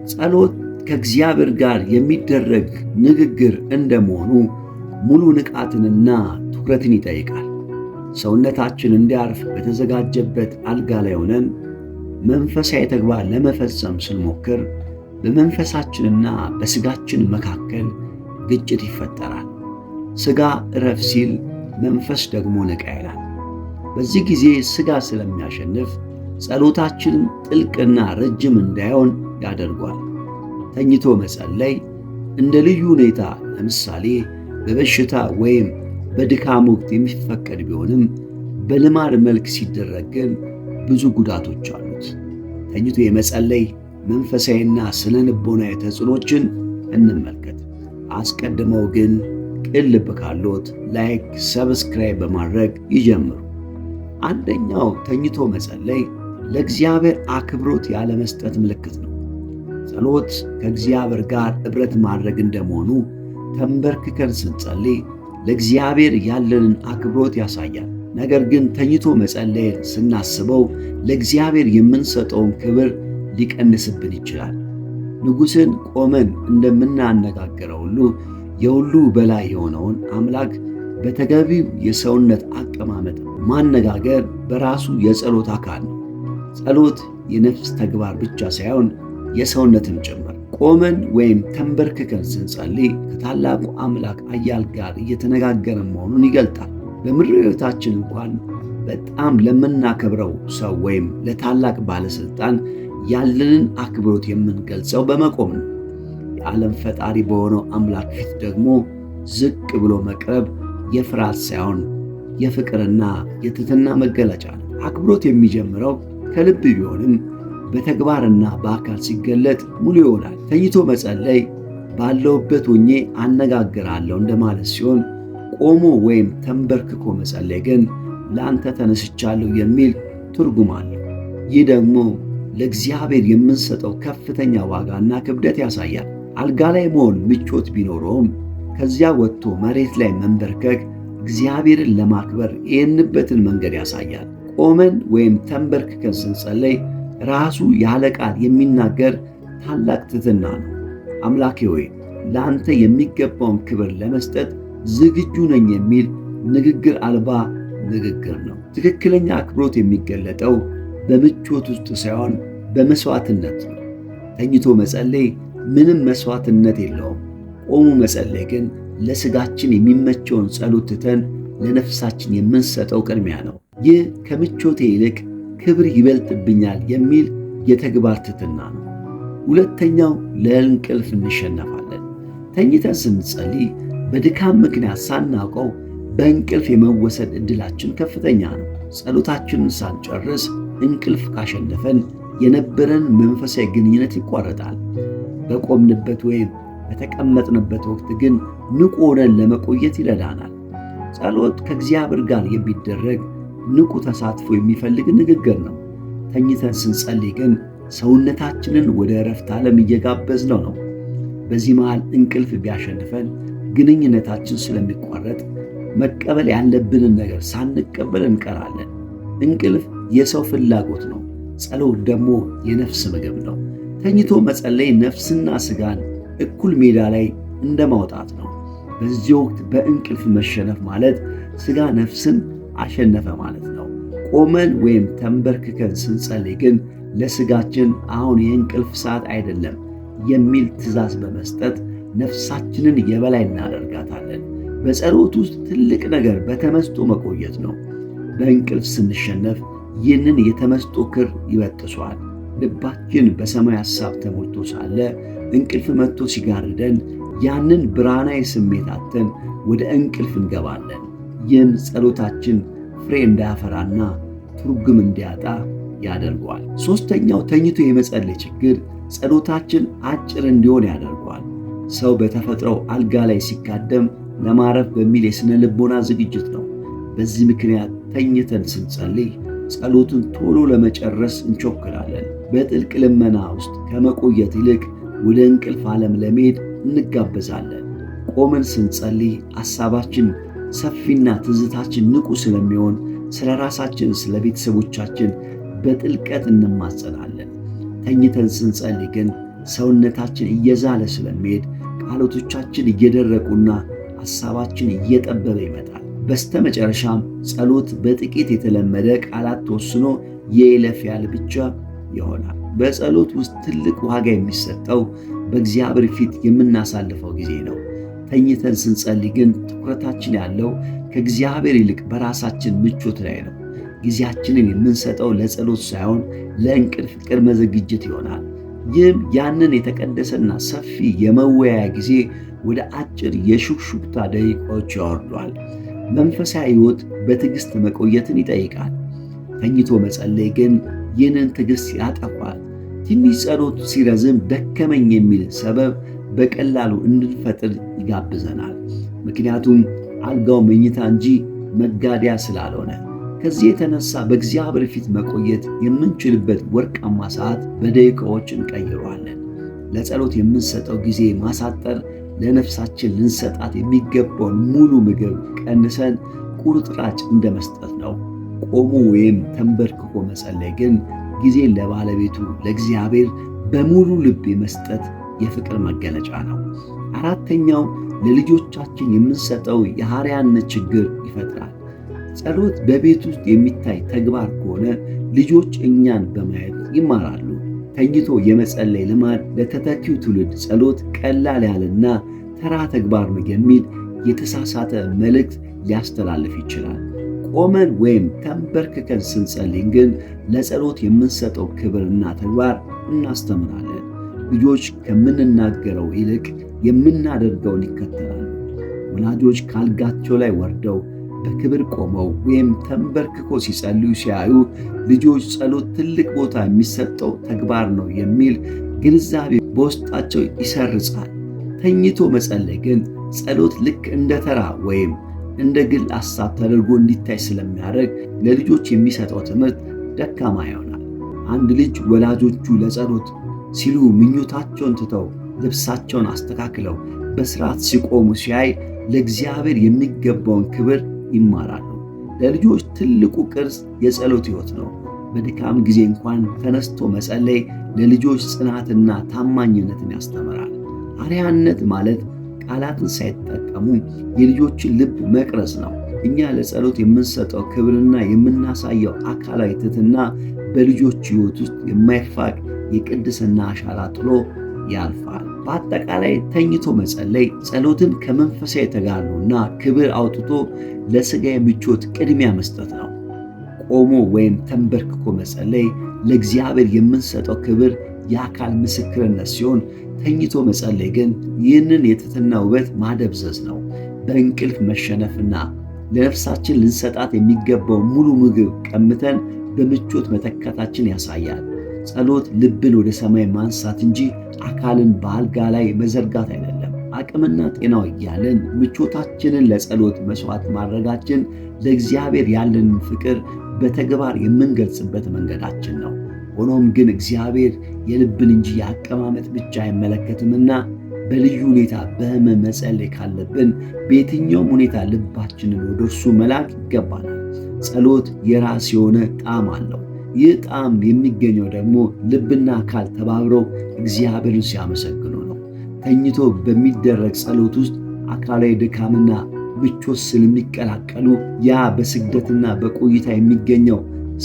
ጸሎት ከእግዚአብሔር ጋር የሚደረግ ንግግር እንደመሆኑ ሙሉ ንቃትንና ትኩረትን ይጠይቃል። ሰውነታችን እንዲያርፍ በተዘጋጀበት አልጋ ላይ ሆነን መንፈሳዊ ተግባር ለመፈጸም ስንሞክር በመንፈሳችንና በሥጋችን መካከል ግጭት ይፈጠራል። ሥጋ እረፍ ሲል መንፈስ ደግሞ ንቃ ይላል። በዚህ ጊዜ ሥጋ ስለሚያሸንፍ ጸሎታችን ጥልቅና ረጅም እንዳይሆን ያደርጓል። ተኝቶ መጸለይ እንደ ልዩ ሁኔታ ለምሳሌ በበሽታ ወይም በድካም ወቅት የሚፈቀድ ቢሆንም በልማድ መልክ ሲደረግ ግን ብዙ ጉዳቶች አሉት። ተኝቶ የመጸለይ መንፈሳዊና ስነ ልቦናዊ ተጽዕኖችን እንመልከት። አስቀድመው ግን ቅን ልብ ካሎት ላይክ፣ ሰብስክራይብ በማድረግ ይጀምሩ። አንደኛው ተኝቶ መጸለይ ለእግዚአብሔር አክብሮት ያለመስጠት ምልክት ነው። ጸሎት ከእግዚአብሔር ጋር ኅብረት ማድረግ እንደመሆኑ ተንበርክከን ስንጸልይ ለእግዚአብሔር ያለንን አክብሮት ያሳያል። ነገር ግን ተኝቶ መጸለይን ስናስበው ለእግዚአብሔር የምንሰጠውን ክብር ሊቀንስብን ይችላል። ንጉሥን ቆመን እንደምናነጋግረው ሁሉ የሁሉ በላይ የሆነውን አምላክ በተገቢው የሰውነት አቀማመጥ ማነጋገር በራሱ የጸሎት አካል ነው። ጸሎት የነፍስ ተግባር ብቻ ሳይሆን የሰውነትም ጭምር። ቆመን ወይም ተንበርክከን ስንጸልይ ከታላቁ አምላክ ኃያል ጋር እየተነጋገርን መሆኑን ይገልጣል። በምድራዊ ሕይወታችን እንኳን በጣም ለምናከብረው ሰው ወይም ለታላቅ ባለሥልጣን ያለንን አክብሮት የምንገልጸው በመቆም ነው። የዓለም ፈጣሪ በሆነው አምላክ ፊት ደግሞ ዝቅ ብሎ መቅረብ የፍርሃት ሳይሆን የፍቅርና የትሕትና መገለጫ ነው። አክብሮት የሚጀምረው ከልብ ቢሆንም በተግባርና በአካል ሲገለጥ ሙሉ ይሆናል። ተኝቶ መጸለይ ባለውበት ሆኜ አነጋግራለሁ እንደማለት ሲሆን፣ ቆሞ ወይም ተንበርክኮ መጸለይ ግን ለአንተ ተነስቻለሁ የሚል ትርጉም አለው። ይህ ደግሞ ለእግዚአብሔር የምንሰጠው ከፍተኛ ዋጋና ክብደት ያሳያል። አልጋ ላይ መሆን ምቾት ቢኖረውም ከዚያ ወጥቶ መሬት ላይ መንበርከክ እግዚአብሔርን ለማክበር የሄድንበትን መንገድ ያሳያል። ቆመን ወይም ተንበርክከን ስንጸለይ ራሱ ያለ ቃል የሚናገር ታላቅ ትሕትና ነው። አምላኬ ሆይ ለአንተ የሚገባውን ክብር ለመስጠት ዝግጁ ነኝ የሚል ንግግር አልባ ንግግር ነው። ትክክለኛ አክብሮት የሚገለጠው በምቾት ውስጥ ሳይሆን በመሥዋዕትነት ነው። ተኝቶ መጸለይ ምንም መሥዋዕትነት የለውም። ቆሞ መጸለይ ግን ለሥጋችን የሚመቸውን ጸሎት ትተን ለነፍሳችን የምንሰጠው ቅድሚያ ነው። ይህ ከምቾቴ ይልቅ ክብር ይበልጥብኛል የሚል የተግባር ትሕትና ነው። ሁለተኛው ለእንቅልፍ እንሸነፋለን። ተኝተን ስንጸልይ በድካም ምክንያት ሳናውቀው በእንቅልፍ የመወሰድ ዕድላችን ከፍተኛ ነው። ጸሎታችንን ሳንጨርስ እንቅልፍ ካሸነፈን የነበረን መንፈሳዊ ግንኙነት ይቋረጣል። በቆምንበት ወይም በተቀመጥንበት ወቅት ግን ንቁ ሆነን ለመቆየት ይረዳናል። ጸሎት ከእግዚአብሔር ጋር የሚደረግ ንቁ ተሳትፎ የሚፈልግ ንግግር ነው። ተኝተን ስንጸልይ ግን ሰውነታችንን ወደ ዕረፍት ዓለም እየጋበዝነው ነው። በዚህ መሃል እንቅልፍ ቢያሸንፈን ግንኙነታችን ስለሚቋረጥ መቀበል ያለብንን ነገር ሳንቀበል እንቀራለን። እንቅልፍ የሰው ፍላጎት ነው፣ ጸሎት ደግሞ የነፍስ ምግብ ነው። ተኝቶ መጸለይ ነፍስና ሥጋን እኩል ሜዳ ላይ እንደማውጣት ነው። በዚህ ወቅት በእንቅልፍ መሸነፍ ማለት ሥጋ ነፍስን አሸነፈ ማለት ነው። ቆመን ወይም ተንበርክከን ስንጸልይ ግን ለሥጋችን አሁን የእንቅልፍ ሰዓት አይደለም የሚል ትእዛዝ በመስጠት ነፍሳችንን የበላይ እናደርጋታለን። በጸሎት ውስጥ ትልቅ ነገር በተመስጦ መቆየት ነው። በእንቅልፍ ስንሸነፍ ይህንን የተመስጦ ክር ይበጥሷል። ልባችን በሰማይ ሐሳብ ተሞልቶ ሳለ እንቅልፍ መጥቶ ሲጋርደን ያንን ብርሃናዊ ስሜት አጥተን ወደ እንቅልፍ እንገባለን። ይህም ጸሎታችን ፍሬ እንዳያፈራና ትርጉም እንዲያጣ ያደርገዋል። ሦስተኛው ተኝቶ የመጸለይ ችግር ጸሎታችን አጭር እንዲሆን ያደርገዋል። ሰው በተፈጥሮው አልጋ ላይ ሲካደም ለማረፍ በሚል የሥነ ልቦና ዝግጅት ነው። በዚህ ምክንያት ተኝተን ስንጸልይ ጸሎቱን ቶሎ ለመጨረስ እንቾክላለን። በጥልቅ ልመና ውስጥ ከመቆየት ይልቅ ወደ እንቅልፍ ዓለም ለመሄድ እንጋበዛለን። ቆመን ስንጸልይ ሐሳባችን ሰፊና ትዝታችን ንቁ ስለሚሆን ስለ ራሳችን፣ ስለ ቤተሰቦቻችን በጥልቀት እንማጸናለን። ተኝተን ስንጸልይ ግን ሰውነታችን እየዛለ ስለሚሄድ ቃላቶቻችን እየደረቁና ሐሳባችን እየጠበበ ይመጣል። በስተመጨረሻም ጸሎት በጥቂት የተለመደ ቃላት ተወስኖ የይለፍ ያለ ብቻ ይሆናል። በጸሎት ውስጥ ትልቅ ዋጋ የሚሰጠው በእግዚአብሔር ፊት የምናሳልፈው ጊዜ ነው። ተኝተን ስንጸልይ ግን ትኩረታችን ያለው ከእግዚአብሔር ይልቅ በራሳችን ምቾት ላይ ነው። ጊዜያችንን የምንሰጠው ለጸሎት ሳይሆን ለእንቅልፍ ቅድመ ዝግጅት ይሆናል። ይህም ያንን የተቀደሰና ሰፊ የመወያያ ጊዜ ወደ አጭር የሹክሹክታ ደቂቃዎች ያወርዷል። መንፈሳዊ ሕይወት በትዕግሥት መቆየትን ይጠይቃል። ተኝቶ መጸለይ ግን ይህንን ትዕግሥት ያጠፋል። ትንሽ ጸሎት ሲረዝም ደከመኝ የሚል ሰበብ በቀላሉ እንድንፈጥር ይጋብዘናል። ምክንያቱም አልጋው መኝታ እንጂ መጋደያ ስላልሆነ። ከዚህ የተነሳ በእግዚአብሔር ፊት መቆየት የምንችልበት ወርቃማ ሰዓት በደቂቃዎች እንቀይረዋለን። ለጸሎት የምንሰጠው ጊዜ ማሳጠር ለነፍሳችን ልንሰጣት የሚገባውን ሙሉ ምግብ ቀንሰን ቁርጥራጭ እንደ መስጠት ነው። ቆሞ ወይም ተንበርክኮ መጸለይ ግን ጊዜን ለባለቤቱ ለእግዚአብሔር በሙሉ ልብ የመስጠት የፍቅር መገለጫ ነው። አራተኛው ለልጆቻችን የምንሰጠው የአርአያነት ችግር ይፈጥራል። ጸሎት በቤት ውስጥ የሚታይ ተግባር ከሆነ ልጆች እኛን በማየት ይማራሉ። ተኝቶ የመጸለይ ልማድ ለተተኪው ትውልድ ጸሎት ቀላል ያለና ተራ ተግባር ነው የሚል የተሳሳተ መልእክት ሊያስተላልፍ ይችላል። ቆመን ወይም ተንበርክከን ስንጸልይ ግን ለጸሎት የምንሰጠው ክብርና ተግባር እናስተምራለን። ልጆች ከምንናገረው ይልቅ የምናደርገውን ይከተላሉ። ወላጆች ካልጋቸው ላይ ወርደው በክብር ቆመው ወይም ተንበርክኮ ሲጸልዩ ሲያዩ ልጆች ጸሎት ትልቅ ቦታ የሚሰጠው ተግባር ነው የሚል ግንዛቤ በውስጣቸው ይሰርጻል። ተኝቶ መጸለይ ግን ጸሎት ልክ እንደ ተራ ወይም እንደ ግል ሐሳብ ተደርጎ እንዲታይ ስለሚያደርግ ለልጆች የሚሰጠው ትምህርት ደካማ ይሆናል። አንድ ልጅ ወላጆቹ ለጸሎት ሲሉ ምኞታቸውን ትተው ልብሳቸውን አስተካክለው በሥርዓት ሲቆሙ ሲያይ ለእግዚአብሔር የሚገባውን ክብር ይማራሉ። ለልጆች ትልቁ ቅርስ የጸሎት ሕይወት ነው። በድካም ጊዜ እንኳን ተነስቶ መጸለይ ለልጆች ጽናትና ታማኝነትን ያስተምራል። አርአያነት ማለት ቃላትን ሳይጠቀሙ የልጆችን ልብ መቅረጽ ነው። እኛ ለጸሎት የምንሰጠው ክብርና የምናሳየው አካላዊ ትሕትና በልጆች ሕይወት ውስጥ የማይፋቅ የቅድስና አሻራ ጥሎ ያልፋል። በአጠቃላይ ተኝቶ መጸለይ ጸሎትን ከመንፈሳዊ ተጋድሎና ክብር አውጥቶ ለሥጋዊ ምቾት ቅድሚያ መስጠት ነው። ቆሞ ወይም ተንበርክኮ መጸለይ ለእግዚአብሔር የምንሰጠው ክብር የአካል ምስክርነት ሲሆን፣ ተኝቶ መጸለይ ግን ይህንን የትሕትና ውበት ማደብዘዝ ነው። በእንቅልፍ መሸነፍና ለነፍሳችን ልንሰጣት የሚገባው ሙሉ ምግብ ቀምተን በምቾት መተካታችን ያሳያል። ጸሎት ልብን ወደ ሰማይ ማንሳት እንጂ አካልን በአልጋ ላይ መዘርጋት አይደለም። አቅምና ጤናው እያለን ምቾታችንን ለጸሎት መሥዋዕት ማድረጋችን ለእግዚአብሔር ያለንን ፍቅር በተግባር የምንገልጽበት መንገዳችን ነው። ሆኖም ግን እግዚአብሔር የልብን እንጂ የአቀማመጥ ብቻ አይመለከትምና በልዩ ሁኔታ በሕመም መጸለይ ካለብን በየትኛውም ሁኔታ ልባችንን ወደ እርሱ መላክ ይገባናል። ጸሎት የራስ የሆነ ጣዕም አለው። ይህ ጣዕም የሚገኘው ደግሞ ልብና አካል ተባብረው እግዚአብሔርን ሲያመሰግኑ ነው። ተኝቶ በሚደረግ ጸሎት ውስጥ አካላዊ ድካምና ምቾት ስለሚቀላቀሉ ያ በስግደትና በቆይታ የሚገኘው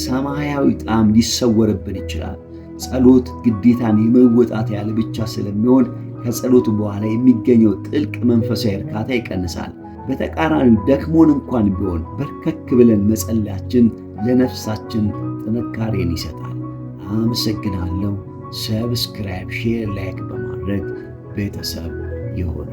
ሰማያዊ ጣዕም ሊሰወርብን ይችላል። ጸሎት ግዴታን የመወጣት ያህል ብቻ ስለሚሆን ከጸሎቱ በኋላ የሚገኘው ጥልቅ መንፈሳዊ እርካታ ይቀንሳል። በተቃራኒው ደክሞን እንኳን ቢሆን በርከክ ብለን መጸለያችን ለነፍሳችን ጥንካሬን ይሰጣል። አመሰግናለሁ። ሰብስክራይብ፣ ሼር፣ ላይክ በማድረግ ቤተሰብ ይሁኑ።